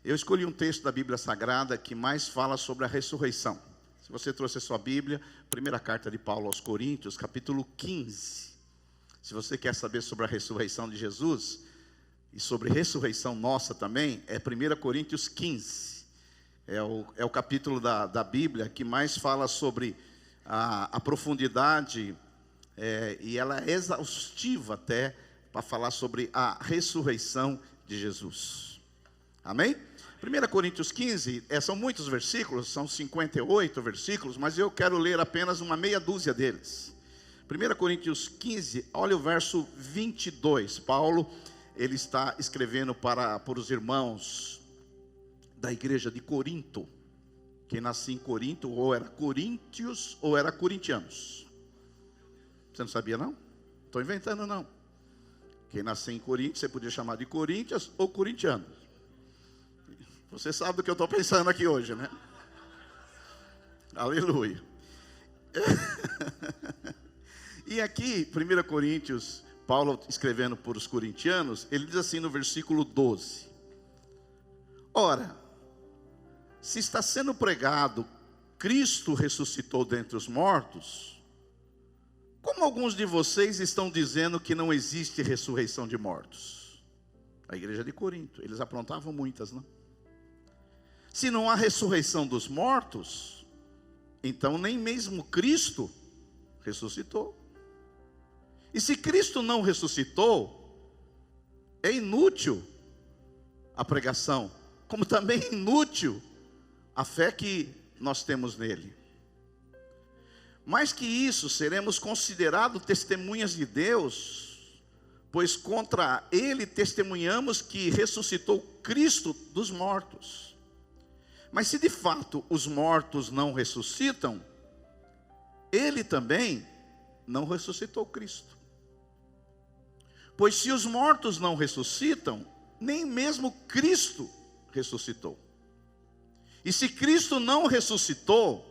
Eu escolhi um texto da Bíblia Sagrada que mais fala sobre a ressurreição. Se você trouxe a sua Bíblia, primeira carta de Paulo aos Coríntios, capítulo 15. Se você quer saber sobre a ressurreição de Jesus, e sobre ressurreição nossa também, é 1 Coríntios 15. É o capítulo da Bíblia que mais fala sobre a profundidade, e ela é exaustiva até, para falar sobre a ressurreição de Jesus. Amém? 1 Coríntios 15, são muitos versículos, são 58 versículos, mas eu quero ler apenas uma meia dúzia deles. 1 Coríntios 15, olha o verso 22. Paulo, ele está escrevendo para os irmãos da igreja de Corinto. Quem nascia em Corinto, ou era coríntios, ou era corintianos. Você não sabia não? Estou inventando não. Quem nasceu em Corinto, você podia chamar de coríntios ou corintianos. Você sabe do que eu estou pensando aqui hoje, né? Aleluia. E aqui, 1 Coríntios, Paulo escrevendo para os corintianos, ele diz assim no versículo 12: ora, se está sendo pregado Cristo ressuscitou dentre os mortos, como alguns de vocês estão dizendo que não existe ressurreição de mortos? A igreja de Corinto, eles aprontavam muitas, não? Se não há ressurreição dos mortos, então nem mesmo Cristo ressuscitou. E se Cristo não ressuscitou, é inútil a pregação, como também é inútil a fé que nós temos nele. Mais que isso, seremos considerados testemunhas de Deus, pois contra ele testemunhamos que ressuscitou Cristo dos mortos. Mas se de fato os mortos não ressuscitam, ele também não ressuscitou Cristo. Pois se os mortos não ressuscitam, nem mesmo Cristo ressuscitou. E se Cristo não ressuscitou,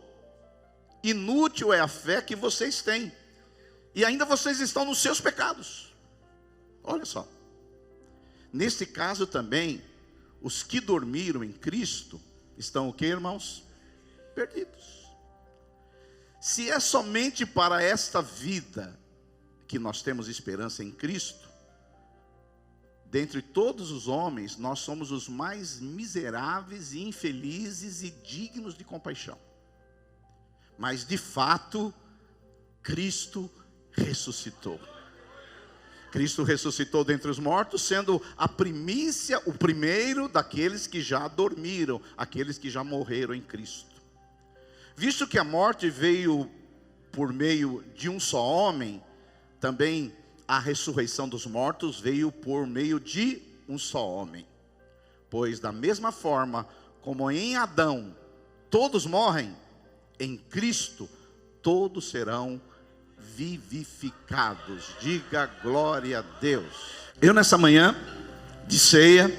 inútil é a fé que vocês têm, e ainda vocês estão nos seus pecados. Olha só, neste caso também, os que dormiram em Cristo estão o que, irmãos? Perdidos. Se é somente para esta vida que nós temos esperança em Cristo, dentre todos os homens, nós somos os mais miseráveis e infelizes e dignos de compaixão. Mas de fato, Cristo ressuscitou. Cristo ressuscitou dentre os mortos, sendo a primícia, o primeiro daqueles que já dormiram, aqueles que já morreram em Cristo. Visto que a morte veio por meio de um só homem, também a ressurreição dos mortos veio por meio de um só homem. Pois da mesma forma como em Adão todos morrem, em Cristo todos serão vivificados. Diga glória a Deus. Eu nessa manhã de ceia,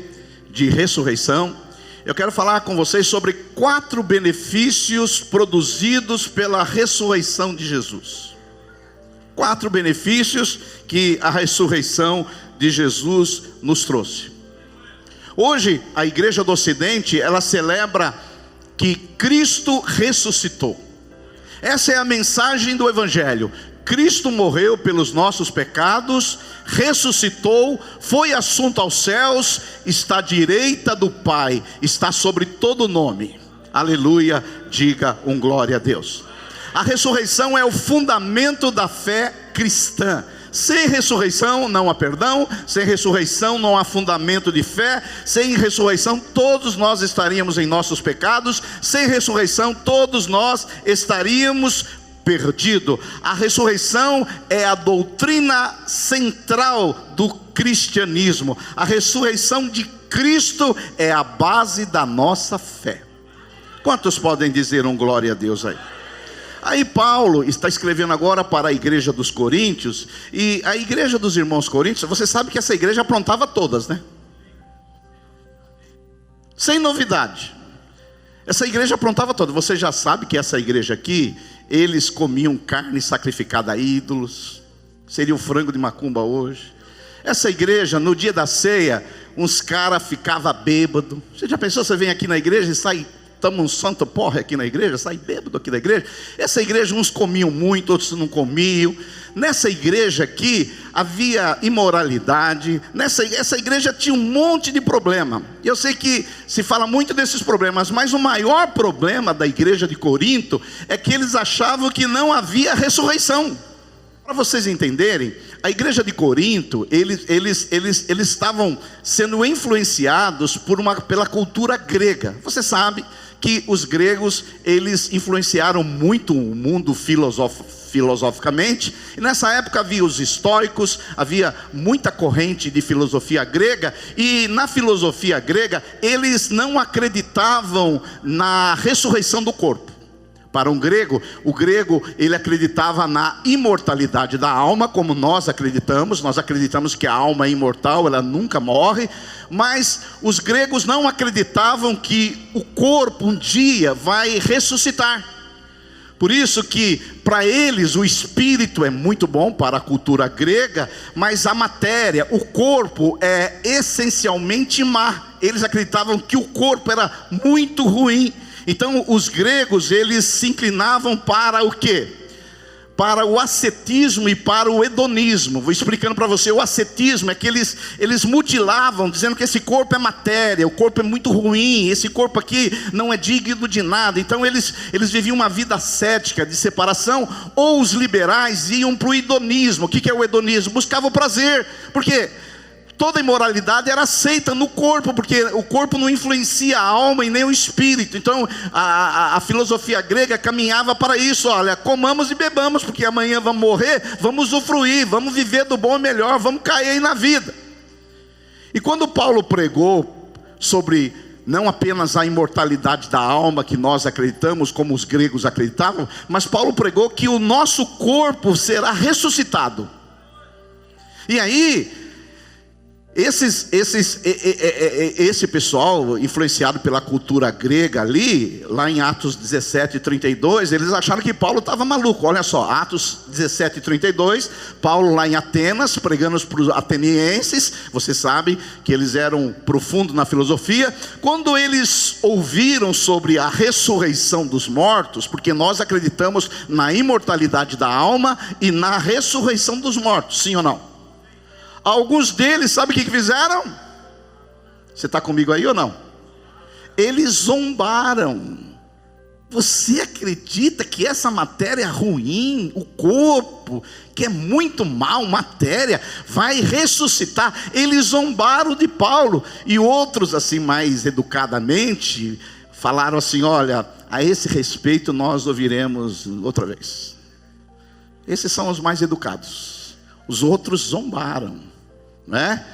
de ressurreição, eu quero falar com vocês sobre 4 benefícios produzidos pela ressurreição de Jesus. 4 benefícios que a ressurreição de Jesus nos trouxe. Hoje a igreja do Ocidente, ela celebra que Cristo ressuscitou. Essa é a mensagem do Evangelho. Cristo morreu pelos nossos pecados, ressuscitou, foi assunto aos céus, está à direita do Pai, está sobre todo nome. Aleluia, diga um glória a Deus. A ressurreição é o fundamento da fé cristã. Sem ressurreição não há perdão, sem ressurreição não há fundamento de fé, sem ressurreição todos nós estaríamos em nossos pecados, sem ressurreição todos nós estaríamos perdidos. A ressurreição é a doutrina central do cristianismo. A ressurreição de Cristo é a base da nossa fé. Quantos podem dizer um glória a Deus aí? Aí Paulo está escrevendo agora para a igreja dos Coríntios, e a igreja dos irmãos Coríntios, você sabe que essa igreja aprontava todas, né? Sem novidade. Essa igreja aprontava todas. Você já sabe que essa igreja aqui, eles comiam carne sacrificada a ídolos, seria o frango de macumba hoje. Essa igreja, no dia da ceia, uns caras ficavam bêbados. Você já pensou, você vem aqui na igreja e sai, toma um santo porre aqui na igreja, sai bêbado aqui da igreja? Essa igreja, uns comiam muito, outros não comiam. Nessa igreja aqui, havia imoralidade. Essa igreja tinha um monte de problema. Eu sei que se fala muito desses problemas, mas o maior problema da igreja de Corinto é que eles achavam que não havia ressurreição. Para vocês entenderem, a igreja de Corinto, eles estavam sendo influenciados pela cultura grega. Você sabe que os gregos, eles influenciaram muito o mundo filosoficamente, e nessa época havia os estoicos, havia muita corrente de filosofia grega, e na filosofia grega, eles não acreditavam na ressurreição do corpo. Para um grego, o grego, ele acreditava na imortalidade da alma, como nós acreditamos que a alma é imortal, ela nunca morre, mas os gregos não acreditavam que o corpo um dia vai ressuscitar. Por isso que para eles o espírito é muito bom para a cultura grega, mas a matéria, o corpo é essencialmente má. Eles acreditavam que o corpo era muito ruim. Então os gregos, eles se inclinavam para o quê? Para o ascetismo e para o hedonismo. Vou explicando para você. O ascetismo é que eles mutilavam, dizendo que esse corpo é matéria, o corpo é muito ruim, esse corpo aqui não é digno de nada. Então eles viviam uma vida ascética, de separação. Ou os liberais iam para o hedonismo. O que é o hedonismo? Buscavam o prazer. Por quê? Toda imoralidade era aceita no corpo, porque o corpo não influencia a alma e nem o espírito. Então a filosofia grega caminhava para isso. Olha, comamos e bebamos, porque amanhã vamos morrer, vamos usufruir, vamos viver do bom e melhor, vamos cair aí na vida. E quando Paulo pregou sobre não apenas a imortalidade da alma, que nós acreditamos, como os gregos acreditavam, mas Paulo pregou que o nosso corpo será ressuscitado. E aí esse pessoal, influenciado pela cultura grega ali, lá em Atos 17:32, eles acharam que Paulo estava maluco. Olha só, Atos 17:32, Paulo lá em Atenas, pregando para os atenienses. Você sabe que eles eram profundos na filosofia. Quando eles ouviram sobre a ressurreição dos mortos, porque nós acreditamos na imortalidade da alma e na ressurreição dos mortos, sim ou não? Alguns deles, sabe o que fizeram? Você está comigo aí ou não? Eles zombaram. Você acredita que essa matéria ruim, o corpo, que é muito mal, matéria, vai ressuscitar? Eles zombaram de Paulo. E outros, assim, mais educadamente, falaram assim: olha, a esse respeito nós ouviremos outra vez. Esses são os mais educados. Os outros zombaram, né?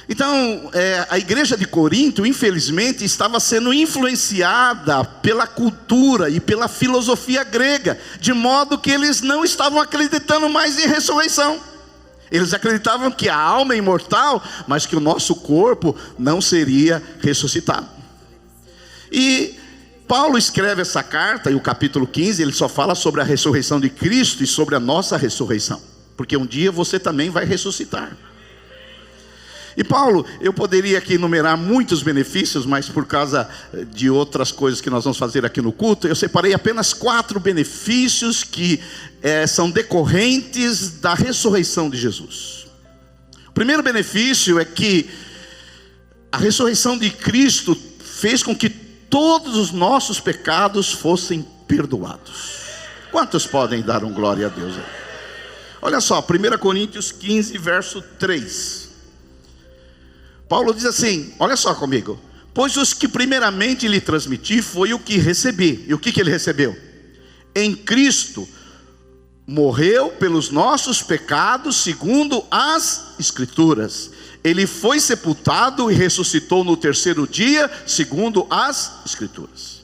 Então a igreja de Corinto, infelizmente, estava sendo influenciada pela cultura e pela filosofia grega, de modo que eles não estavam acreditando mais em ressurreição. Eles acreditavam que a alma é imortal, mas que o nosso corpo não seria ressuscitado. E Paulo escreve essa carta, e o capítulo 15, ele só fala sobre a ressurreição de Cristo e sobre a nossa ressurreição, porque um dia você também vai ressuscitar. E Paulo, eu poderia aqui enumerar muitos benefícios, mas por causa de outras coisas que nós vamos fazer aqui no culto, eu separei apenas 4 benefícios que são decorrentes da ressurreição de Jesus. O primeiro benefício é que a ressurreição de Cristo fez com que todos os nossos pecados fossem perdoados. Quantos podem dar um glória a Deus? Olha só, 1 Coríntios 15, verso 3. Paulo diz assim, olha só comigo: pois os que primeiramente lhe transmiti foi o que recebi. E o que ele recebeu? Em Cristo morreu pelos nossos pecados segundo as Escrituras. Ele foi sepultado e ressuscitou no terceiro dia segundo as Escrituras.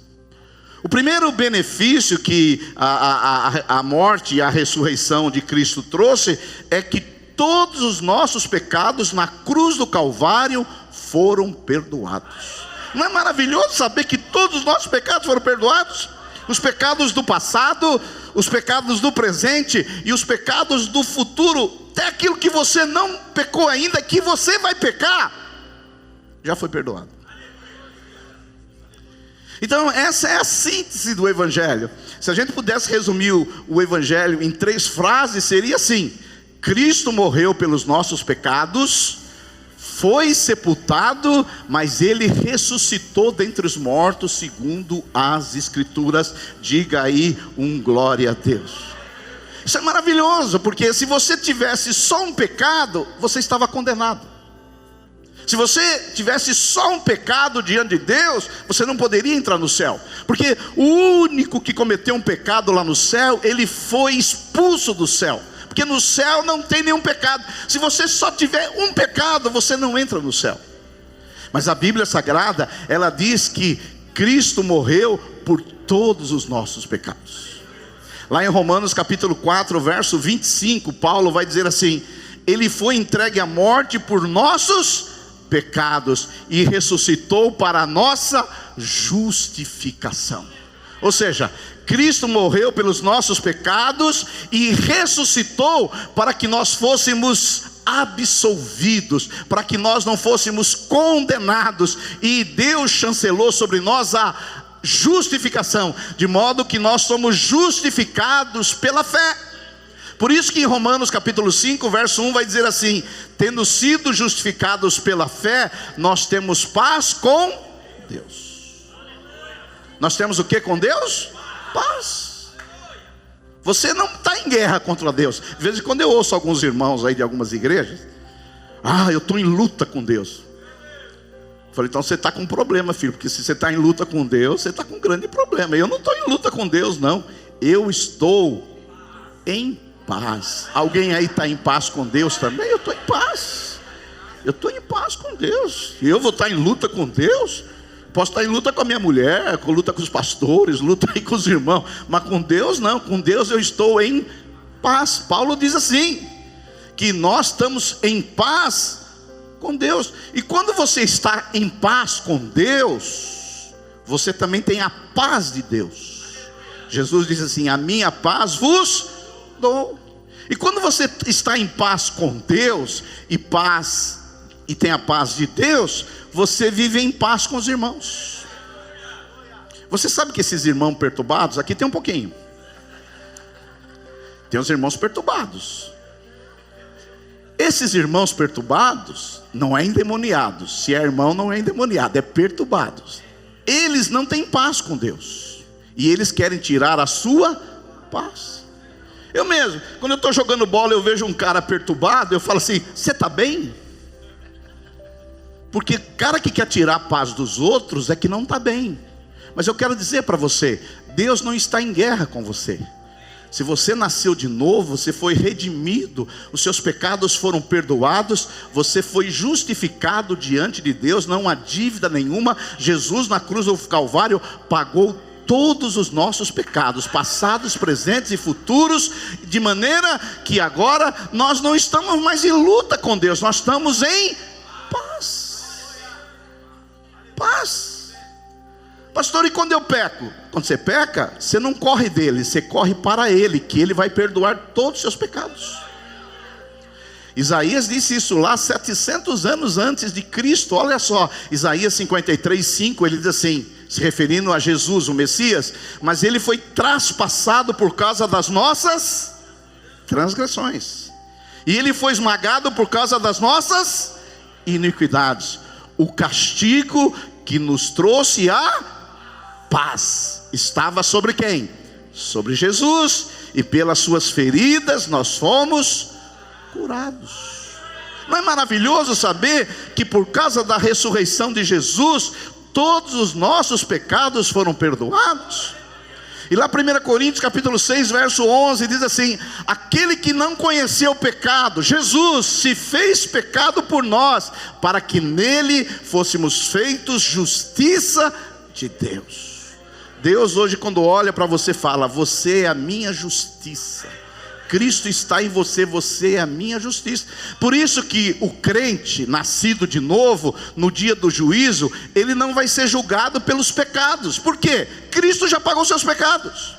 O primeiro benefício que a morte e a ressurreição de Cristo trouxe é que todos os nossos pecados na cruz do Calvário foram perdoados. Não é maravilhoso saber que todos os nossos pecados foram perdoados? Os pecados do passado, os pecados do presente e os pecados do futuro, até aquilo que você não pecou ainda, que você vai pecar, já foi perdoado. Então essa é a síntese do Evangelho. Se a gente pudesse resumir o Evangelho em 3 frases, seria assim: Cristo morreu pelos nossos pecados, foi sepultado, mas Ele ressuscitou dentre os mortos, segundo as Escrituras. Diga aí glória a Deus. Isso é maravilhoso, porque se você tivesse só um pecado, você estava condenado. Se você tivesse só um pecado diante de Deus, você não poderia entrar no céu, porque o único que cometeu um pecado lá no céu, ele foi expulso do céu, porque no céu não tem nenhum pecado. Se você só tiver um pecado, você não entra no céu. Mas a Bíblia Sagrada, ela diz que Cristo morreu por todos os nossos pecados. Lá em Romanos capítulo 4, verso 25, Paulo vai dizer assim: Ele foi entregue à morte por nossos pecados e ressuscitou para a nossa justificação. Ou seja, Cristo morreu pelos nossos pecados e ressuscitou para que nós fôssemos absolvidos, para que nós não fôssemos condenados, e Deus chancelou sobre nós a justificação, de modo que nós somos justificados pela fé. Por isso que em Romanos capítulo 5, verso 1 vai dizer assim: tendo sido justificados pela fé, nós temos paz com Deus. Nós temos o que com Deus? Paz. Você não está em guerra contra Deus. De vez em quando eu ouço alguns irmãos aí de algumas igrejas: eu estou em luta com Deus. Eu falei: então você está com um problema, filho, porque se você está em luta com Deus, você está com um grande problema. Eu não estou em luta com Deus, não. Eu estou em paz. Alguém aí está em paz com Deus também? Eu estou em paz. Eu estou em paz com Deus. E eu vou estar em luta com Deus? Posso estar em luta com a minha mulher, com luta com os pastores, luta aí com os irmãos, mas com Deus não. Com Deus eu estou em paz. Paulo diz assim, que nós estamos em paz com Deus. E quando você está em paz com Deus, você também tem a paz de Deus. Jesus diz assim: a minha paz vos dou. E quando você está em paz com Deus e tem a paz de Deus, você vive em paz com os irmãos. Você sabe que esses irmãos perturbados, aqui tem um pouquinho, tem os irmãos perturbados. Esses irmãos perturbados não é endemoniados. Se é irmão, não é endemoniado, é perturbados. Eles não têm paz com Deus, e eles querem tirar a sua paz. Eu mesmo, quando eu estou jogando bola, eu vejo um cara perturbado, eu falo assim: você está bem? Porque cara que quer tirar a paz dos outros é que não está bem. Mas eu quero dizer para você, Deus não está em guerra com você. Se você nasceu de novo, você foi redimido, os seus pecados foram perdoados, você foi justificado diante de Deus, não há dívida nenhuma. Jesus na cruz do Calvário pagou todos os nossos pecados, passados, presentes e futuros, de maneira que agora nós não estamos mais em luta com Deus, nós estamos em paz. Paz. Pastor, e quando eu peco? Quando você peca, você não corre dele, você corre para ele, que ele vai perdoar todos os seus pecados. Isaías disse isso lá 700 anos antes de Cristo. Olha só, Isaías 53, 5, ele diz assim, se referindo a Jesus, o Messias: mas ele foi traspassado por causa das nossas transgressões, e ele foi esmagado por causa das nossas iniquidades. O castigo que nos trouxe a paz estava sobre quem? Sobre Jesus, e pelas suas feridas nós fomos curados. Não é maravilhoso saber que por causa da ressurreição de Jesus, todos os nossos pecados foram perdoados? E lá 1 Coríntios capítulo 6, verso 11, diz assim: aquele que não conheceu o pecado, Jesus, se fez pecado por nós, para que nele fôssemos feitos justiça de Deus. Deus hoje, quando olha para você, fala: você é a minha justiça. Cristo está em você, você é a minha justiça. Por isso que o crente nascido de novo, no dia do juízo, ele não vai ser julgado pelos pecados. Por quê? Cristo já pagou seus pecados.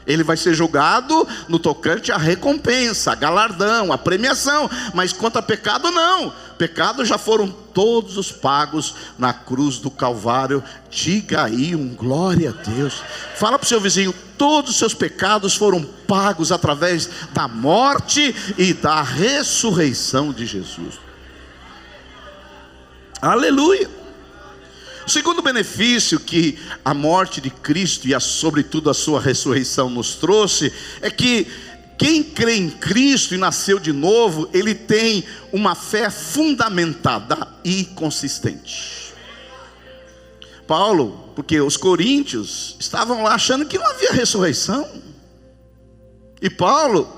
Ele vai ser julgado no tocante à recompensa, a galardão, a premiação. Mas quanto a pecado, não. Pecados já foram todos os pagos na cruz do Calvário. Diga aí glória a Deus. Fala para o seu vizinho: todos os seus pecados foram pagos através da morte e da ressurreição de Jesus. Aleluia. O segundo benefício que a morte de Cristo e sobretudo a sua ressurreição nos trouxe é que quem crê em Cristo e nasceu de novo, ele tem uma fé fundamentada e consistente. Paulo, porque os coríntios estavam lá achando que não havia ressurreição. E Paulo,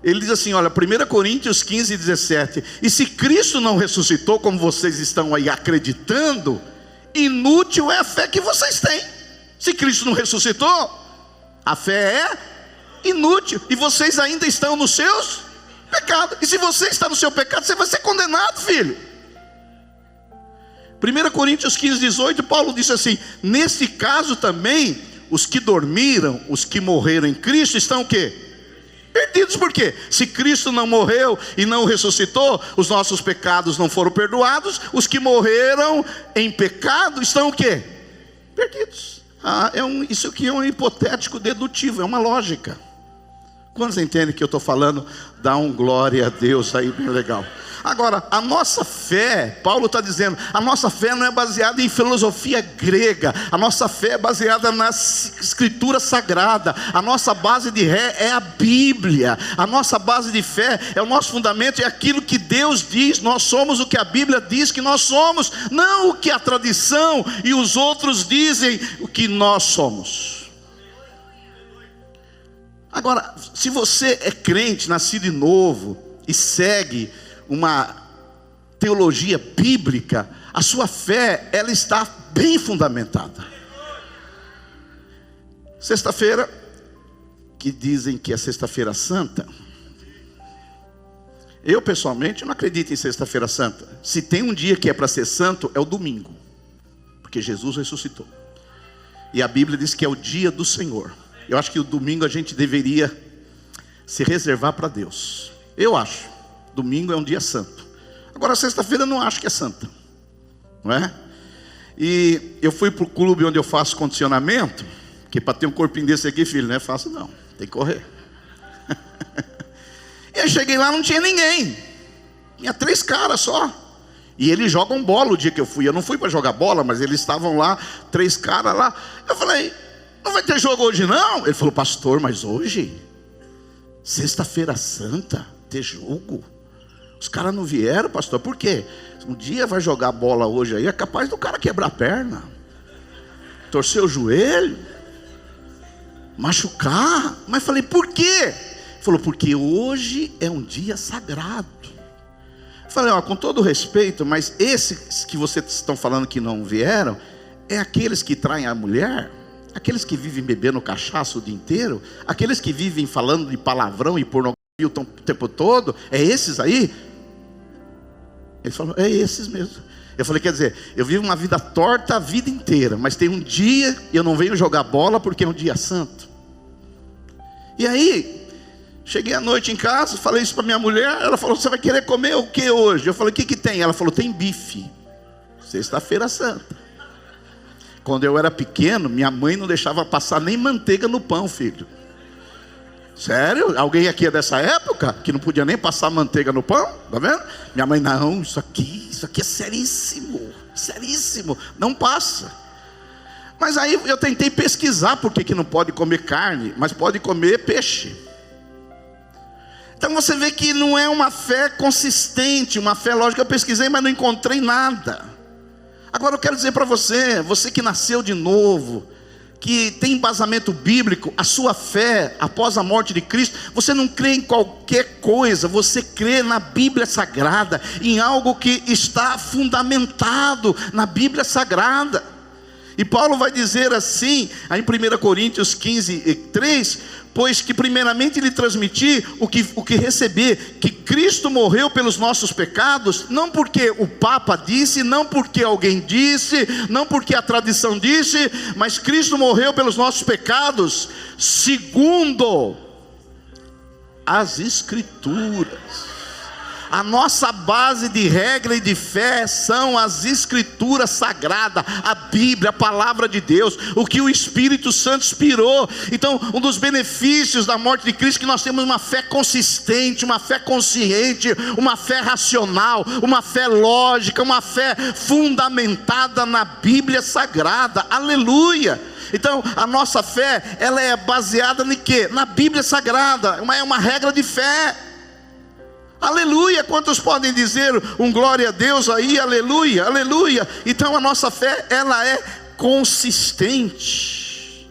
ele diz assim, olha, 1 Coríntios 15, 17: e se Cristo não ressuscitou, como vocês estão aí acreditando, inútil é a fé que vocês têm. Se Cristo não ressuscitou, a fé é inútil, e vocês ainda estão nos seus pecados. E se você está no seu pecado, você vai ser condenado, filho. 1 Coríntios 15, 18, Paulo disse assim: nesse caso também, os que dormiram, os que morreram em Cristo, estão o quê? Perdidos. Por quê? Se Cristo não morreu e não ressuscitou, os nossos pecados não foram perdoados. Os que morreram em pecado estão o quê? Perdidos. Isso aqui é um hipotético dedutivo, é uma lógica. Quantos entendem que eu estou falando? Dá glória a Deus aí, bem legal. Agora, a nossa fé, Paulo está dizendo, a nossa fé não é baseada em filosofia grega. A nossa fé é baseada na escritura sagrada. A nossa base de fé é a Bíblia. A nossa base de fé é o nosso fundamento, é aquilo que Deus diz. Nós somos o que a Bíblia diz que nós somos, não o que a tradição e os outros dizem o que nós somos. Agora, se você é crente, nascido de novo e segue uma teologia bíblica, a sua fé, ela está bem fundamentada. Sexta-feira, que dizem que é sexta-feira santa, eu pessoalmente não acredito em sexta-feira santa. Se tem um dia que é para ser santo, é o domingo, porque Jesus ressuscitou, e a Bíblia diz que é o dia do Senhor. Eu acho que o domingo a gente deveria se reservar para Deus. Eu acho, domingo é um dia santo. Agora sexta-feira eu não acho que é santa, não é? E eu fui para o clube onde eu faço condicionamento, que para ter um corpinho desse aqui, filho, não é fácil não, tem que correr. E eu cheguei lá, não tinha ninguém, tinha 3 caras só. E eles jogam bola o dia que eu fui. Eu não fui para jogar bola, mas eles estavam lá, 3 caras lá. Eu falei: não vai ter jogo hoje não? Ele falou: pastor, mas hoje, sexta-feira santa, ter jogo? Os caras não vieram, pastor. Por quê? Um dia vai jogar bola hoje aí, é capaz do cara quebrar a perna, torcer o joelho, machucar. Mas falei: por quê? Ele falou: porque hoje é um dia sagrado. Falei: ó, com todo respeito, mas esses que vocês estão falando que não vieram, é aqueles que traem a mulher, aqueles que vivem bebendo cachaça o dia inteiro, aqueles que vivem falando de palavrão e pornografia o tempo todo, é esses aí? Ele falou: é esses mesmo. Eu falei: quer dizer, eu vivo uma vida torta a vida inteira, mas tem um dia eu não venho jogar bola porque é um dia santo. E aí, cheguei à noite em casa, falei isso para minha mulher. Ela falou: você vai querer comer o que hoje? Eu falei: o que tem? Ela falou: tem bife, sexta-feira santa. Quando eu era pequeno, minha mãe não deixava passar nem manteiga no pão, filho. Sério? Alguém aqui é dessa época que não podia nem passar manteiga no pão? Tá vendo? Minha mãe: não, isso aqui é seríssimo, seríssimo, não passa. Mas aí eu tentei pesquisar por que não pode comer carne, mas pode comer peixe. Então você vê que não é uma fé consistente, uma fé lógica. Eu pesquisei, mas não encontrei nada. Agora eu quero dizer para você, você que nasceu de novo, que tem embasamento bíblico, a sua fé após a morte de Cristo, você não crê em qualquer coisa, você crê na Bíblia Sagrada, em algo que está fundamentado na Bíblia Sagrada. E Paulo vai dizer assim, em 1 Coríntios 15:3, pois que primeiramente lhe transmiti o que receber, que Cristo morreu pelos nossos pecados, não porque o Papa disse, não porque alguém disse, não porque a tradição disse, mas Cristo morreu pelos nossos pecados, segundo as Escrituras. A nossa base de regra e de fé são as Escrituras sagradas, a Bíblia, a palavra de Deus, o que o Espírito Santo inspirou. Então, um dos benefícios da morte de Cristo é que nós temos uma fé consistente, uma fé consciente, uma fé racional, uma fé lógica, uma fé fundamentada na Bíblia sagrada. Aleluia! Então, a nossa fé, ela é baseada em quê? Na Bíblia sagrada, é uma regra de fé. Aleluia, quantos podem dizer um glória a Deus aí, aleluia, aleluia. Então a nossa fé, ela é consistente.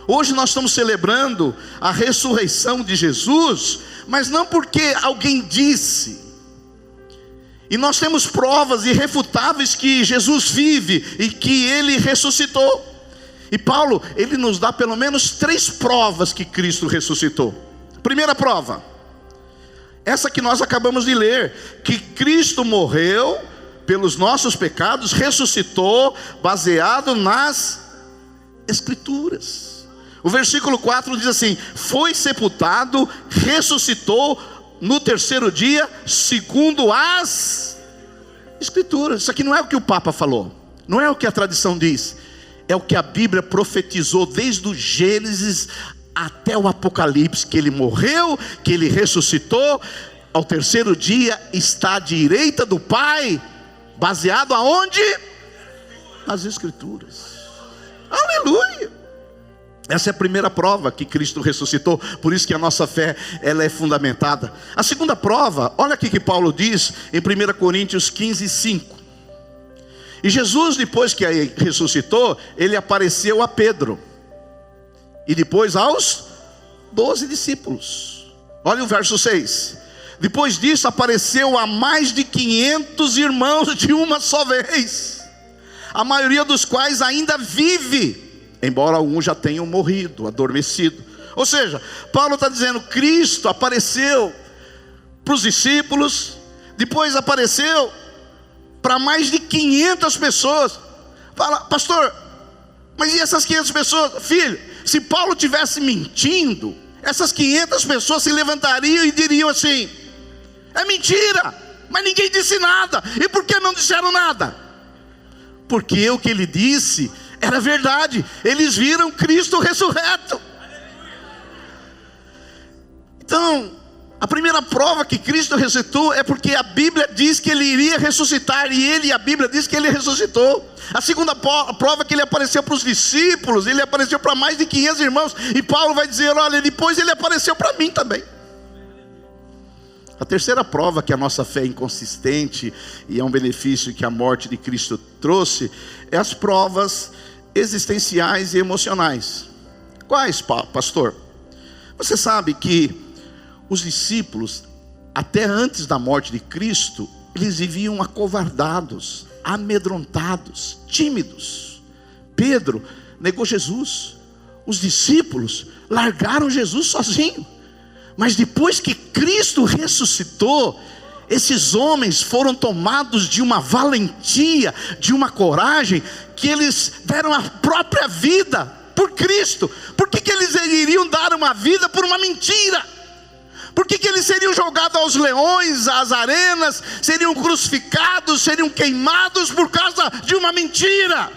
Hoje nós estamos celebrando a ressurreição de Jesus, mas não porque alguém disse. E nós temos provas irrefutáveis que Jesus vive e que Ele ressuscitou. E Paulo, ele nos dá pelo menos 3 provas que Cristo ressuscitou. Primeira prova, essa que nós acabamos de ler, que Cristo morreu pelos nossos pecados, ressuscitou, baseado nas Escrituras. O versículo 4 diz assim: foi sepultado, ressuscitou no 3º dia, segundo as Escrituras. Isso aqui não é o que o Papa falou, não é o que a tradição diz, é o que a Bíblia profetizou desde o Gênesis até o Apocalipse, que Ele morreu, que Ele ressuscitou, ao 3º dia está à direita do Pai, baseado aonde? Nas Escrituras. Aleluia! Essa é a primeira prova que Cristo ressuscitou, por isso que a nossa fé, ela é fundamentada. A segunda prova, olha aqui que Paulo diz em 1 Coríntios 15:5. E Jesus, depois que ressuscitou, Ele apareceu a Pedro, e depois aos 12 discípulos. Olha o verso 6. Depois disso apareceu a mais de 500 irmãos de uma só vez, a maioria dos quais ainda vive, embora alguns já tenham morrido, adormecido. Ou seja, Paulo está dizendo, Cristo apareceu para os discípulos, depois apareceu para mais de 500 pessoas. Fala, pastor, mas e essas 500 pessoas? Filho, se Paulo tivesse mentindo, essas 500 pessoas se levantariam e diriam assim: é mentira, mas ninguém disse nada. E por que não disseram nada? Porque o que ele disse era verdade. Eles viram Cristo ressurreto. Então, a primeira prova que Cristo ressuscitou é porque a Bíblia diz que Ele iria ressuscitar, e a Bíblia diz que Ele ressuscitou. A segunda prova é que Ele apareceu para os discípulos, Ele apareceu para mais de 500 irmãos, e Paulo vai dizer, olha, depois Ele apareceu para mim também. A terceira prova que a nossa fé é inconsistente, e é um benefício que a morte de Cristo trouxe, é as provas existenciais e emocionais. Quais, pastor? Você sabe que os discípulos, até antes da morte de Cristo, eles viviam acovardados, amedrontados, tímidos. Pedro negou Jesus. Os discípulos largaram Jesus sozinho. Mas depois que Cristo ressuscitou, esses homens foram tomados de uma valentia, de uma coragem, que eles deram a própria vida por Cristo. Por que eles iriam dar uma vida por uma mentira? Por que eles seriam jogados aos leões, às arenas, seriam crucificados, seriam queimados por causa de uma mentira?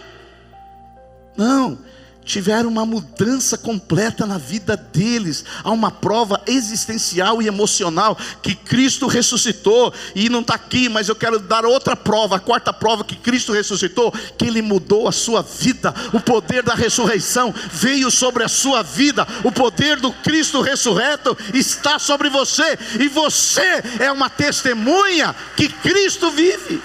Não, tiveram uma mudança completa na vida deles. Há uma prova existencial e emocional que Cristo ressuscitou. E não está aqui, mas eu quero dar outra prova, a quarta prova que Cristo ressuscitou, que Ele mudou a sua vida. O poder da ressurreição veio sobre a sua vida. O poder do Cristo ressurreto está sobre você, e você é uma testemunha que Cristo vive.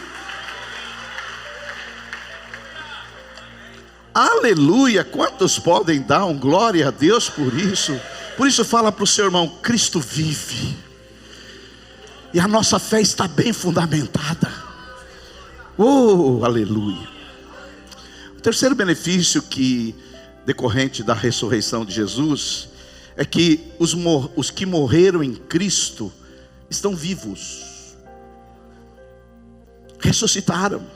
Aleluia, quantos podem dar um glória a Deus por isso? Por isso fala para o seu irmão, Cristo vive, e a nossa fé está bem fundamentada. Oh, aleluia. terceiro benefício que decorrente da ressurreição de Jesus é que os que morreram em Cristo estão vivos, ressuscitaram.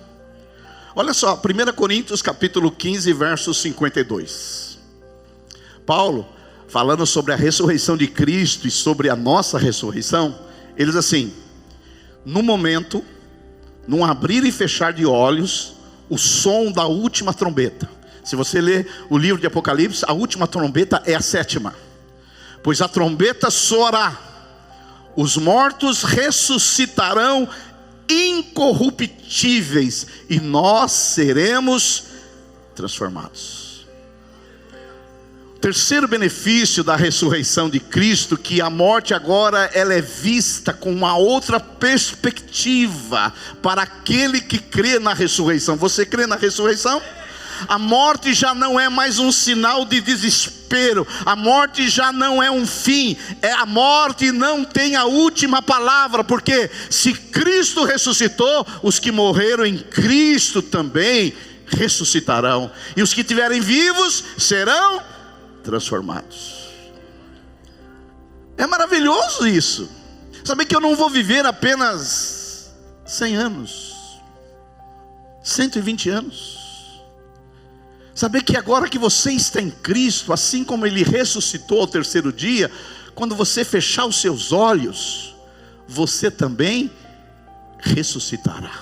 Olha só, 1 Coríntios capítulo 15, verso 52. Paulo, falando sobre a ressurreição de Cristo e sobre a nossa ressurreição, ele diz assim: no momento, num abrir e fechar de olhos, o som da última trombeta. Se você ler o livro de Apocalipse, a última trombeta é a sétima. Pois a trombeta soará, os mortos ressuscitarão incorruptíveis, e nós seremos transformados. O terceiro benefício da ressurreição de Cristo, que a morte agora ela é vista com uma outra perspectiva para aquele que crê na ressurreição. Você crê na ressurreição? A morte já não é mais um sinal de desespero, a morte já não é um fim, a morte não tem a última palavra, porque se Cristo ressuscitou, os que morreram em Cristo também ressuscitarão, e os que estiverem vivos serão transformados. É maravilhoso isso, saber que eu não vou viver apenas 100 anos, 120 anos. Saber que agora que você está em Cristo, assim como Ele ressuscitou ao terceiro dia, quando você fechar os seus olhos, você também ressuscitará.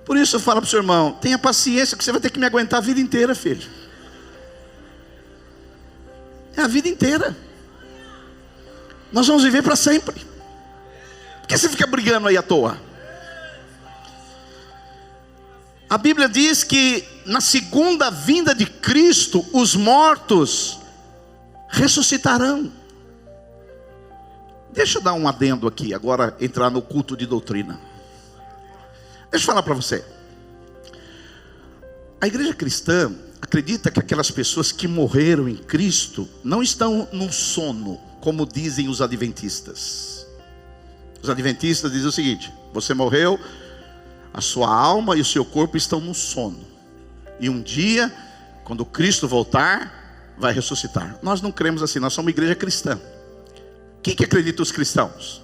Por isso eu falo para o seu irmão: tenha paciência, que você vai ter que me aguentar a vida inteira, filho. É a vida inteira. Nós vamos viver para sempre. Por que você fica brigando aí à toa? A Bíblia diz que na segunda vinda de Cristo, os mortos ressuscitarão. Deixa eu dar um adendo aqui, agora entrar no culto de doutrina. Deixa eu falar para você. A igreja cristã acredita que aquelas pessoas que morreram em Cristo não estão num sono, como dizem os adventistas. Os adventistas dizem o seguinte: você morreu, a sua alma e o seu corpo estão no sono, e um dia, quando Cristo voltar, vai ressuscitar. Nós não cremos assim, nós somos uma igreja cristã. O que acredita os cristãos?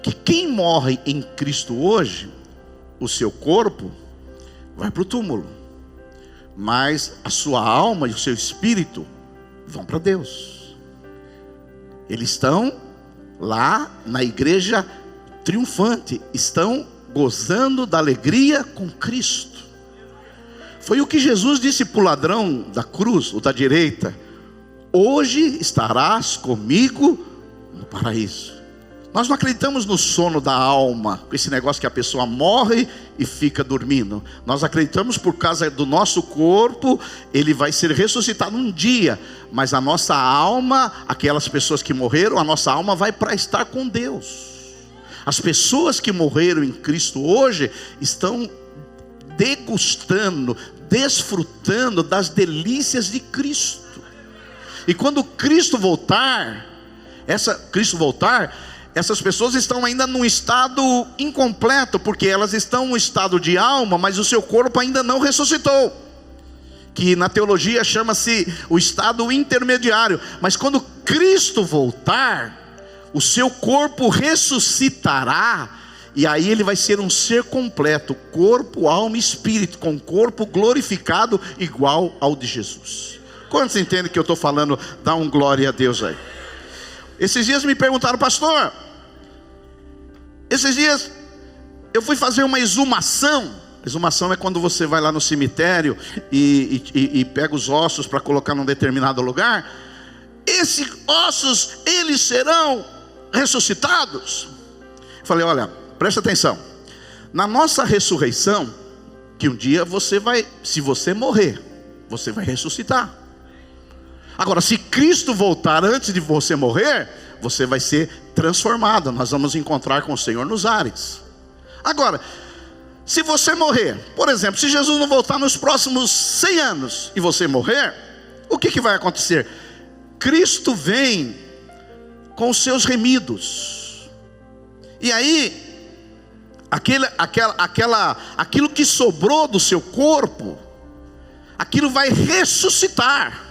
Que quem morre em Cristo hoje, o seu corpo vai para o túmulo, mas a sua alma e o seu espírito vão para Deus. Eles estão lá na igreja triunfante, estão gozando da alegria com Cristo. Foi o que Jesus disse para o ladrão da cruz, o da direita: hoje estarás comigo no paraíso. Nós não acreditamos no sono da alma, esse negócio que a pessoa morre e fica dormindo. Nós acreditamos por causa do nosso corpo, ele vai ser ressuscitado um dia, mas a nossa alma, aquelas pessoas que morreram, a nossa alma vai para estar com Deus. As pessoas que morreram em Cristo hoje estão degustando, desfrutando das delícias de Cristo. E quando Cristo voltar, essas pessoas estão ainda num estado incompleto, porque elas estão no estado de alma, mas o seu corpo ainda não ressuscitou, que na teologia chama-se o estado intermediário. Mas quando Cristo voltar, o seu corpo ressuscitará, e aí ele vai ser um ser completo, corpo, alma e espírito, com corpo glorificado igual ao de Jesus. Quantos entendem que eu estou falando? Dá um glória a Deus aí. Esses dias me perguntaram: pastor, esses dias eu fui fazer uma exumação. Exumação é quando você vai lá no cemitério e pega os ossos para colocar num determinado lugar. Esses ossos, eles serão ressuscitados? Falei: olha, presta atenção. Na nossa ressurreição, que um dia você vai, se você morrer, você vai ressuscitar. Agora, se Cristo voltar antes de você morrer, você vai ser transformado. Nós vamos encontrar com o Senhor nos ares. Agora, se você morrer, por exemplo, se Jesus não voltar nos próximos 100 anos e você morrer, o que vai acontecer? Cristo vem com os seus remidos, e aí aquilo que sobrou do seu corpo, aquilo vai ressuscitar.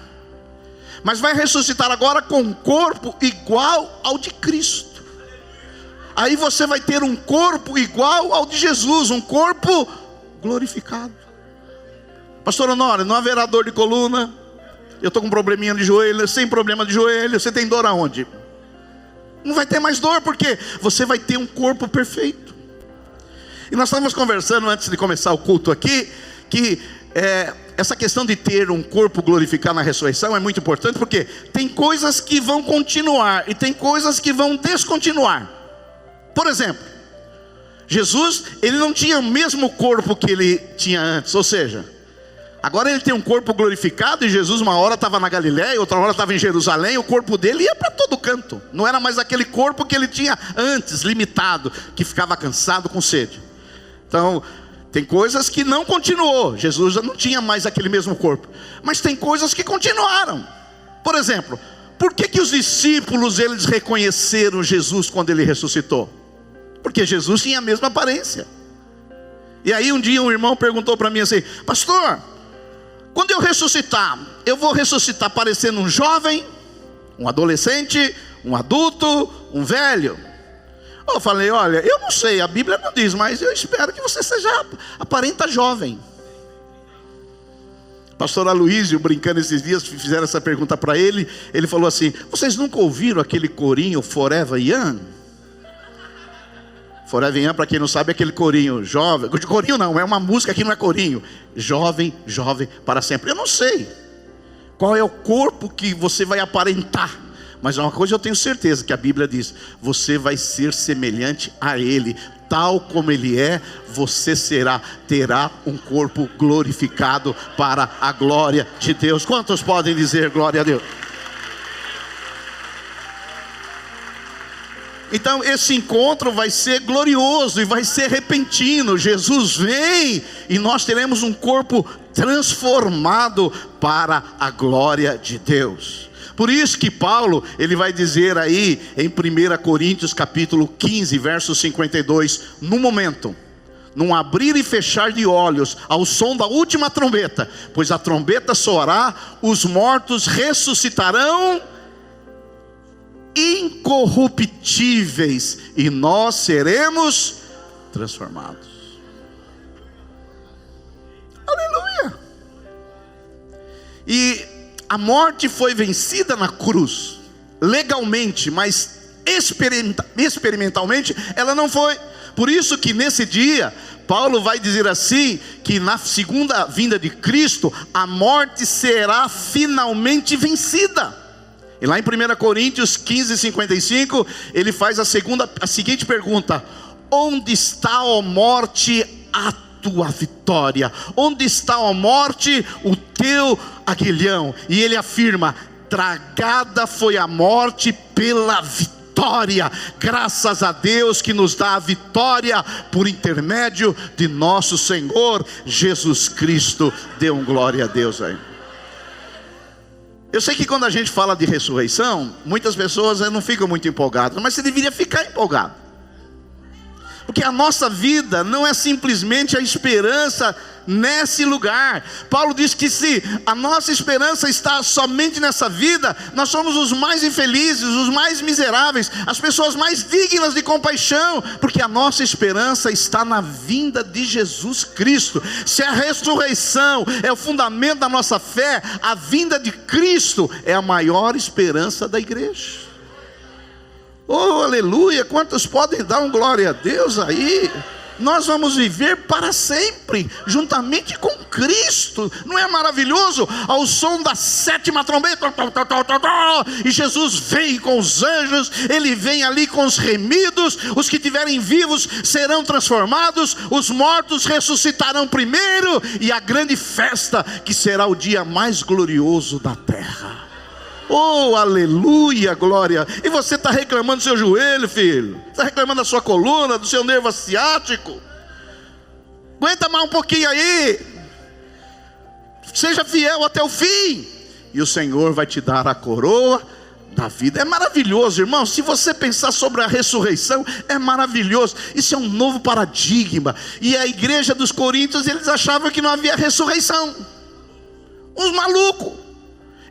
Mas vai ressuscitar agora com um corpo igual ao de Cristo. Aí você vai ter um corpo igual ao de Jesus, um corpo glorificado. Pastor Honório, não haverá dor de coluna? Eu estou com um probleminha de joelho, sem problema de joelho. Você tem dor aonde? Não vai ter mais dor, porque você vai ter um corpo perfeito. E nós estávamos conversando antes de começar o culto aqui, que essa questão de ter um corpo glorificado na ressurreição é muito importante, porque tem coisas que vão continuar e tem coisas que vão descontinuar. Por exemplo, Jesus, ele não tinha o mesmo corpo que ele tinha antes, ou seja, agora ele tem um corpo glorificado, e Jesus uma hora estava na Galiléia, outra hora estava em Jerusalém, o corpo dele ia para todo canto, não era mais aquele corpo que ele tinha antes, limitado, que ficava cansado, com sede. Então, tem coisas que não continuou, Jesus já não tinha mais aquele mesmo corpo, mas tem coisas que continuaram. Por exemplo, por que os discípulos, eles reconheceram Jesus quando ele ressuscitou? Porque Jesus tinha a mesma aparência. E aí um dia um irmão perguntou para mim assim: pastor, quando eu ressuscitar, eu vou ressuscitar parecendo um jovem, um adolescente, um adulto, um velho? Eu falei: olha, eu não sei, a Bíblia não diz, mas eu espero que você seja, aparenta jovem. Pastor Aloísio, brincando esses dias, fizeram essa pergunta para ele. Ele falou assim: vocês nunca ouviram aquele corinho Forever Young? Forever Young, para quem não sabe, é aquele corinho jovem. Corinho não, é uma música que não é corinho. Jovem, jovem para sempre. Eu não sei qual é o corpo que você vai aparentar, mas uma coisa eu tenho certeza que a Bíblia diz: você vai ser semelhante a Ele, tal como Ele é, você terá um corpo glorificado para a glória de Deus. Quantos podem dizer glória a Deus? Então esse encontro vai ser glorioso e vai ser repentino. Jesus vem e nós teremos um corpo transformado para a glória de Deus. Por isso que Paulo, ele vai dizer aí em 1 Coríntios capítulo 15, verso 52, no momento, num abrir e fechar de olhos, ao som da última trombeta, pois a trombeta soará, os mortos ressuscitarão incorruptíveis, e nós seremos transformados. Aleluia! E a morte foi vencida na cruz, legalmente, mas experimentalmente ela não foi. Por isso que nesse dia, Paulo vai dizer assim, que na segunda vinda de Cristo, a morte será finalmente vencida. E lá em 1 Coríntios 15, 55, ele faz a seguinte pergunta: onde está, ó morte, a tua vitória? Onde está, ó morte, o teu aguilhão? E ele afirma: tragada foi a morte pela vitória. Graças a Deus que nos dá a vitória por intermédio de nosso Senhor Jesus Cristo. Dê um glória a Deus aí. Eu sei que quando a gente fala de ressurreição, muitas pessoas não ficam muito empolgadas, mas você deveria ficar empolgado, porque a nossa vida não é simplesmente a esperança nesse lugar. Paulo diz que se a nossa esperança está somente nessa vida, nós somos os mais infelizes, os mais miseráveis, as pessoas mais dignas de compaixão, porque a nossa esperança está na vinda de Jesus Cristo. Se a ressurreição é o fundamento da nossa fé, a vinda de Cristo é a maior esperança da igreja. Oh, aleluia! Quantos podem dar um glória a Deus aí? Nós vamos viver para sempre, juntamente com Cristo. Não é maravilhoso? Ao som da sétima trombeta, e Jesus vem com os anjos, Ele vem ali com os remidos, os que estiverem vivos serão transformados, os mortos ressuscitarão primeiro, e a grande festa, que será o dia mais glorioso da terra. Oh, aleluia, glória. E você está reclamando do seu joelho, filho? Está reclamando da sua coluna, do seu nervo ciático? Aguenta mais um pouquinho aí. Seja fiel até o fim, e o Senhor vai te dar a coroa da vida. É maravilhoso, irmão. Se você pensar sobre a ressurreição, é maravilhoso. Isso é um novo paradigma. E a igreja dos Coríntios, eles achavam que não havia ressurreição. Uns malucos.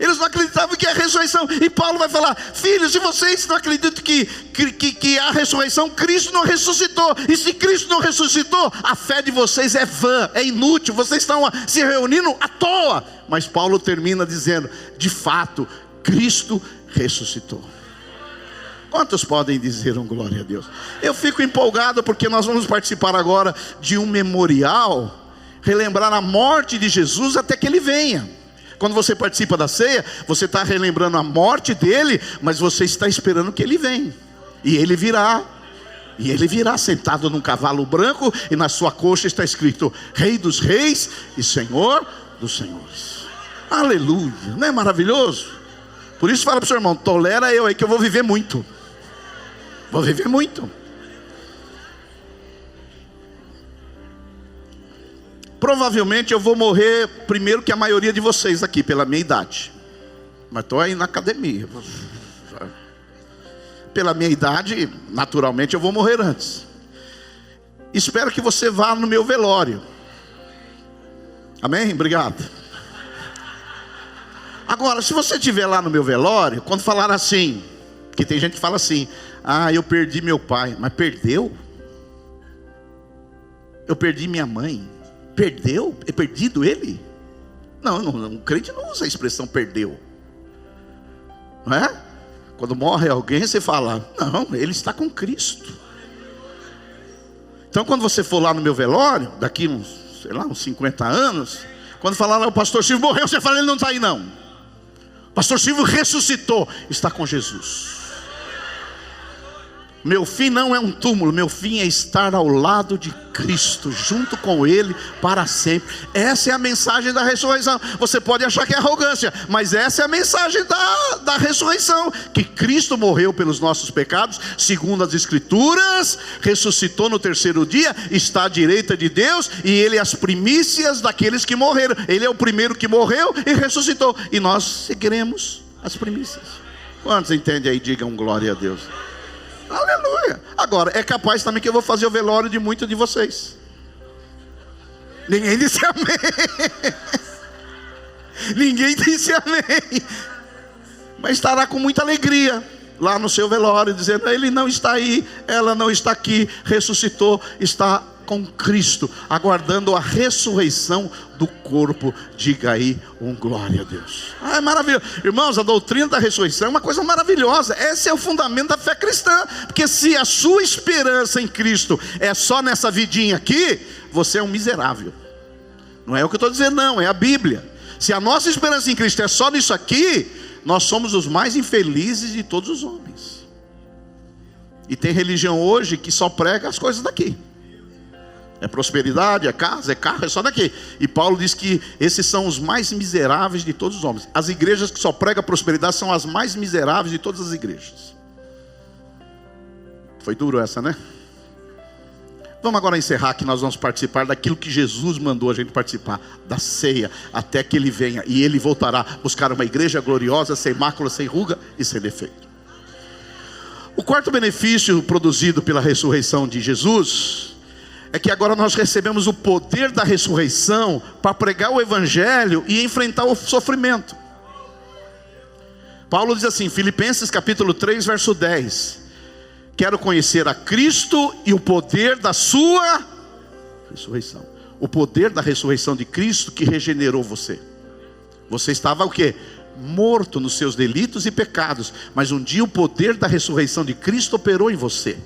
Eles não acreditavam que é ressurreição. E Paulo vai falar: filhos, se vocês não acreditam que há ressurreição, Cristo não ressuscitou. E se Cristo não ressuscitou, a fé de vocês é vã, é inútil. Vocês estão se reunindo à toa. Mas Paulo termina dizendo: de fato, Cristo ressuscitou. Quantos podem dizer um glória a Deus? Eu fico empolgado porque nós vamos participar agora de um memorial, relembrar a morte de Jesus até que Ele venha. Quando você participa da ceia, você está relembrando a morte dele, mas você está esperando que Ele venha. E Ele virá. E Ele virá sentado num cavalo branco, e na sua coxa está escrito: Rei dos Reis e Senhor dos Senhores. Aleluia, não é maravilhoso? Por isso fala para o seu irmão: tolera eu aí que eu vou viver muito. Vou viver muito. Provavelmente eu vou morrer primeiro que a maioria de vocês aqui, pela minha idade. Mas estou aí na academia. Pela minha idade, naturalmente eu vou morrer antes. Espero que você vá no meu velório. Amém? Obrigado. Agora, se você estiver lá no meu velório, quando falar assim, que tem gente que fala assim: ah, eu perdi meu pai. Mas perdeu? Eu perdi minha mãe. Perdeu? É perdido ele? Não, o crente não usa a expressão perdeu. Não é? Quando morre alguém, você fala: não, ele está com Cristo. Então quando você for lá no meu velório, daqui uns 50 anos, quando falar lá: o pastor Silvio morreu, você fala: ele não está aí não. O pastor Silvio ressuscitou, está com Jesus. Meu fim não é um túmulo, meu fim é estar ao lado de Cristo, junto com Ele para sempre. Essa é a mensagem da ressurreição. Você pode achar que é arrogância, mas essa é a mensagem da ressurreição: que Cristo morreu pelos nossos pecados, segundo as Escrituras, ressuscitou no terceiro dia, está à direita de Deus, e Ele é as primícias daqueles que morreram. Ele é o primeiro que morreu e ressuscitou, e nós seguiremos as primícias. Quantos entendem aí? Digam glória a Deus. Aleluia. Agora, é capaz também que eu vou fazer o velório de muitos de vocês. Ninguém disse amém. Ninguém disse amém. Mas estará com muita alegria lá no seu velório, dizendo: ele não está aí, ela não está aqui, ressuscitou, está com Cristo, aguardando a ressurreição do corpo. Diga aí um glória a Deus. É maravilhoso, irmãos. A doutrina da ressurreição é uma coisa maravilhosa. Esse é o fundamento da fé cristã. Porque se a sua esperança em Cristo é só nessa vidinha aqui, você é um miserável. Não é o que eu estou dizendo, não, é a Bíblia. Se a nossa esperança em Cristo é só nisso aqui, nós somos os mais infelizes de todos os homens. E tem religião hoje que só prega as coisas daqui. É prosperidade, é casa, é carro, é só daqui. E Paulo diz que esses são os mais miseráveis de todos os homens. As igrejas que só pregam prosperidade são as mais miseráveis de todas as igrejas. Foi duro essa, né? Vamos agora encerrar, que nós vamos participar daquilo que Jesus mandou a gente participar, da ceia, até que Ele venha. E Ele voltará buscar uma igreja gloriosa, sem mácula, sem ruga e sem defeito. O quarto benefício produzido pela ressurreição de Jesus é que agora nós recebemos o poder da ressurreição para pregar o evangelho e enfrentar o sofrimento. Paulo diz assim, Filipenses capítulo 3, verso 10: quero conhecer a Cristo e o poder da sua ressurreição. O poder da ressurreição de Cristo que regenerou você. Você estava o quê? Morto nos seus delitos e pecados, mas um dia o poder da ressurreição de Cristo operou em você.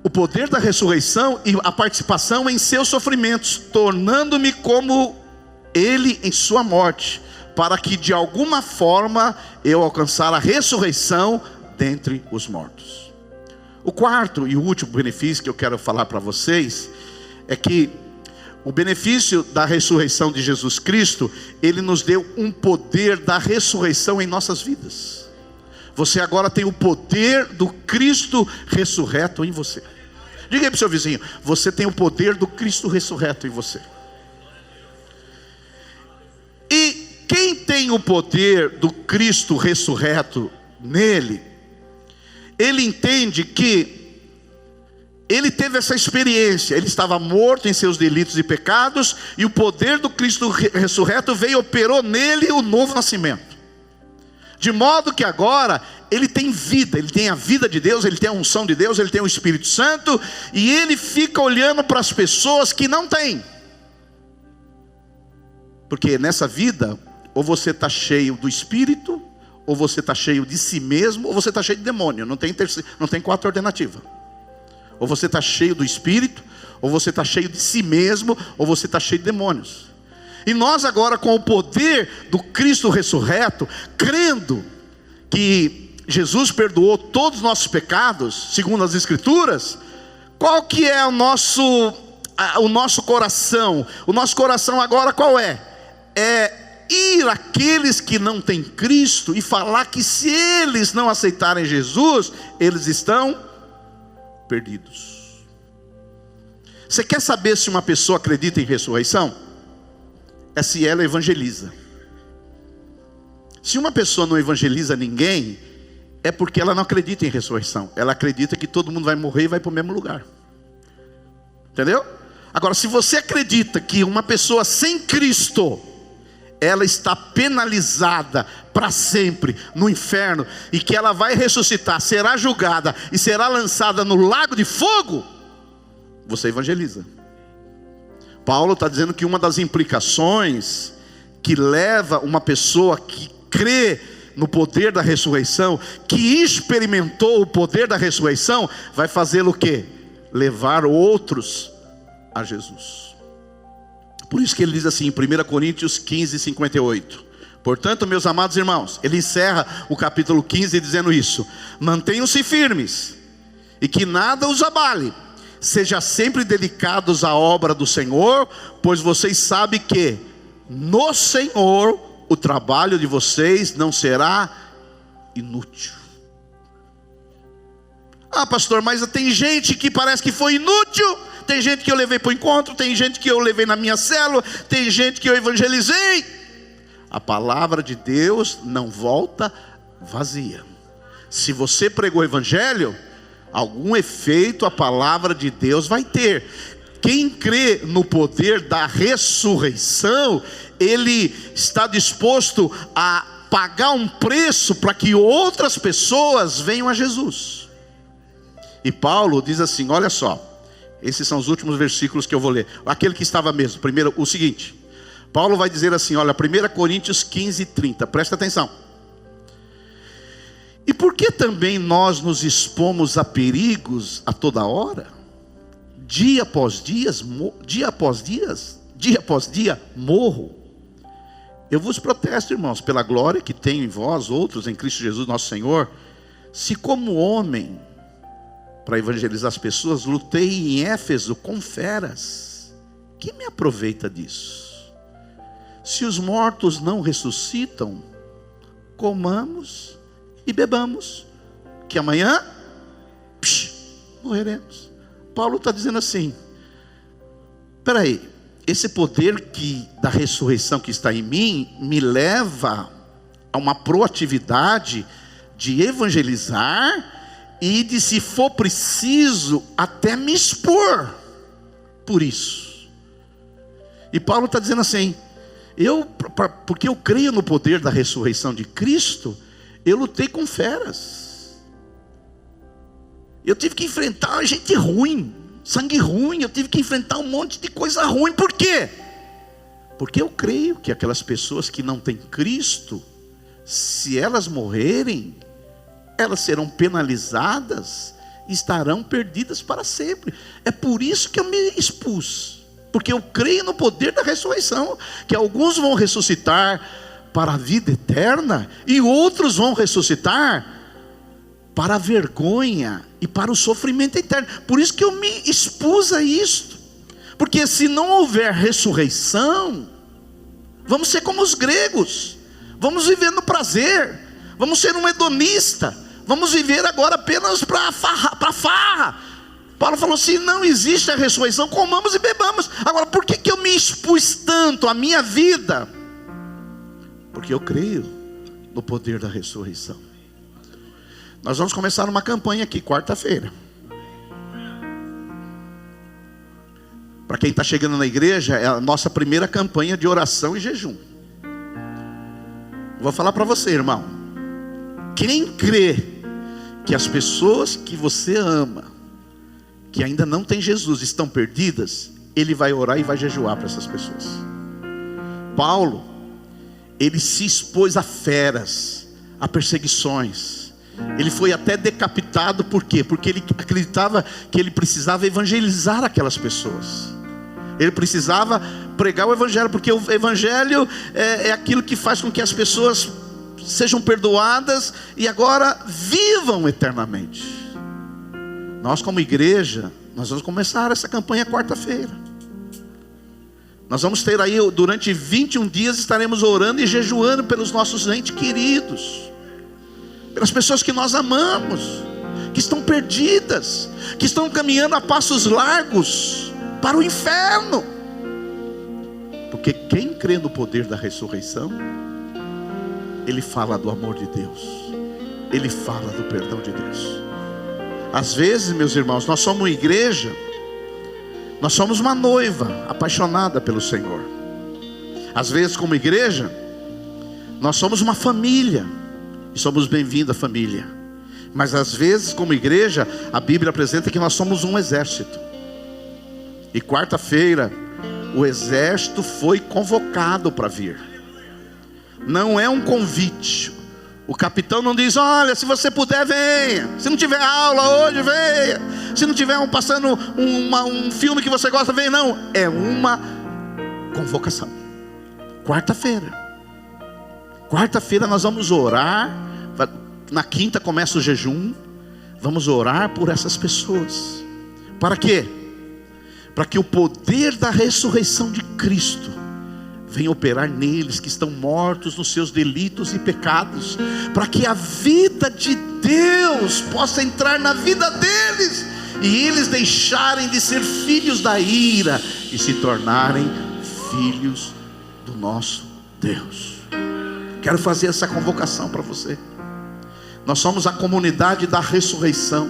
O poder da ressurreição e a participação em seus sofrimentos, tornando-me como Ele em sua morte, para que de alguma forma eu alcançar a ressurreição dentre os mortos. O quarto e o último benefício que eu quero falar para vocês é que o benefício da ressurreição de Jesus Cristo, Ele nos deu um poder da ressurreição em nossas vidas. Você agora tem o poder do Cristo ressurreto em você. Diga aí para o seu vizinho: você tem o poder do Cristo ressurreto em você. E quem tem tem o poder do Cristo ressurreto nele, ele entende que ele teve essa experiência, ele estava morto em seus delitos e pecados, e o poder do Cristo ressurreto veio e operou nele o novo nascimento. De modo que agora ele tem vida, ele tem a vida de Deus, ele tem a unção de Deus, ele tem o Espírito Santo, e ele fica olhando para as pessoas que não têm. Porque nessa vida, ou você está cheio do Espírito, ou você está cheio de si mesmo, ou você está cheio de demônio, não tem quarta alternativa. Ou você está cheio do Espírito, ou você está cheio de si mesmo, ou você está cheio de demônios. E nós agora, com o poder do Cristo ressurreto, crendo que Jesus perdoou todos os nossos pecados, segundo as Escrituras, qual que é o nosso coração? O nosso coração agora qual é? É ir àqueles que não têm Cristo e falar que se eles não aceitarem Jesus, eles estão perdidos. Você quer saber se uma pessoa acredita em ressurreição? É se ela evangeliza. Se uma pessoa não evangeliza ninguém, é porque ela não acredita em ressurreição. Ela acredita que todo mundo vai morrer e vai para o mesmo lugar. Entendeu? Agora, se você acredita que uma pessoa sem Cristo, ela está penalizada para sempre no inferno, e que ela vai ressuscitar, será julgada e será lançada no lago de fogo, você evangeliza. Paulo está dizendo que uma das implicações que leva uma pessoa que crê no poder da ressurreição, que experimentou o poder da ressurreição, vai fazê-lo o quê? Levar outros a Jesus. Por isso que ele diz assim em 1 Coríntios 15, 58. Portanto, meus amados irmãos, ele encerra o capítulo 15 dizendo isso: mantenham-se firmes, e que nada os abale. Seja sempre dedicados à obra do Senhor, pois vocês sabem que no Senhor o trabalho de vocês não será inútil. Ah, pastor, mas tem gente que parece que foi inútil. Tem gente que eu levei para o encontro, tem gente que eu levei na minha célula, tem gente que eu evangelizei. A palavra de Deus não volta vazia. Se você pregou o evangelho, algum efeito a palavra de Deus vai ter. Quem crê no poder da ressurreição, ele está disposto a pagar um preço para que outras pessoas venham a Jesus. E Paulo diz assim, olha só, esses são os últimos versículos que eu vou ler. Aquele que estava mesmo, primeiro, o seguinte. Paulo vai dizer assim, olha, 1 Coríntios 15, 30, presta atenção. E por que também nós nos expomos a perigos a toda hora? Dia após dia morro. Eu vos protesto, irmãos, pela glória que tenho em vós, outros em Cristo Jesus nosso Senhor, se como homem, para evangelizar as pessoas, lutei em Éfeso com feras, que me aproveita disso? Se os mortos não ressuscitam, comamos e bebamos, que amanhã morreremos. Paulo está dizendo assim, espera aí, esse poder da ressurreição que está em mim, me leva a uma proatividade de evangelizar, e de, se for preciso, até me expor por isso. E Paulo está dizendo assim, porque eu creio no poder da ressurreição de Cristo, eu lutei com feras. Eu tive que enfrentar gente ruim, sangue ruim, eu tive que enfrentar um monte de coisa ruim. Por quê? Porque eu creio que aquelas pessoas que não têm Cristo, se elas morrerem, elas serão penalizadas e estarão perdidas para sempre. É por isso que eu me expus, porque eu creio no poder da ressurreição, que alguns vão ressuscitar para a vida eterna, e outros vão ressuscitar para a vergonha e para o sofrimento eterno. Por isso que eu me expus a isto, porque se não houver ressurreição, vamos ser como os gregos, vamos viver no prazer, vamos ser um hedonista, vamos viver agora apenas para farra. Paulo falou assim, não existe a ressurreição, comamos e bebamos. Agora, por que eu me expus tanto a minha vida? porque eu creio no poder da ressurreição. Nós vamos começar uma campanha aqui, quarta-feira. Para quem está chegando na igreja, é a nossa primeira campanha de oração e jejum. Vou falar para você, irmão. Quem crê que as pessoas que você ama, que ainda não tem Jesus, estão perdidas, ele vai orar e vai jejuar para essas pessoas. Paulo, ele se expôs a feras, a perseguições. Ele foi até decapitado, por quê? Porque ele acreditava que ele precisava evangelizar aquelas pessoas. Ele precisava pregar o evangelho, porque o evangelho é aquilo que faz com que as pessoas sejam perdoadas e agora vivam eternamente. Nós como igreja, nós vamos começar essa campanha quarta-feira. Nós vamos ter aí, durante 21 dias, estaremos orando e jejuando pelos nossos entes queridos, pelas pessoas que nós amamos, que estão perdidas, que estão caminhando a passos largos para o inferno. Porque quem crê no poder da ressurreição, ele fala do amor de Deus, ele fala do perdão de Deus. Às vezes, meus irmãos, nós somos uma igreja, nós somos uma noiva apaixonada pelo Senhor. Às vezes, como igreja, nós somos uma família, e somos bem-vindos à família. Mas às vezes, como igreja, a Bíblia apresenta que nós somos um exército. E quarta-feira, o exército foi convocado para vir. Não é um convite. O capitão não diz: olha, se você puder, venha. Se não tiver aula hoje, venha. Se não tiver passando um filme que você gosta, venha. Não, é uma convocação. Quarta-feira nós vamos orar. Na quinta começa o jejum. Vamos orar por essas pessoas. Para quê? Para que o poder da ressurreição de Cristo venha operar neles que estão mortos nos seus delitos e pecados, para que a vida de Deus possa entrar na vida deles, e eles deixarem de ser filhos da ira e se tornarem filhos do nosso Deus. Quero fazer essa convocação para você. Nós somos a comunidade da ressurreição.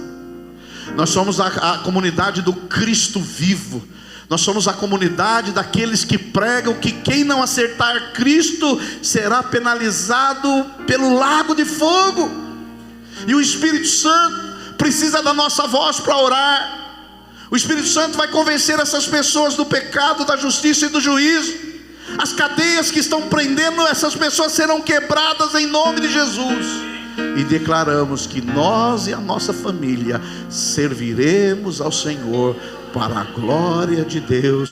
Nós somos a comunidade do Cristo vivo. Nós somos a comunidade daqueles que pregam que quem não acertar Cristo será penalizado pelo lago de fogo. E o Espírito Santo precisa da nossa voz para orar. O Espírito Santo vai convencer essas pessoas do pecado, da justiça e do juízo. As cadeias que estão prendendo essas pessoas serão quebradas em nome de Jesus. E declaramos que nós e a nossa família serviremos ao Senhor para a glória de Deus.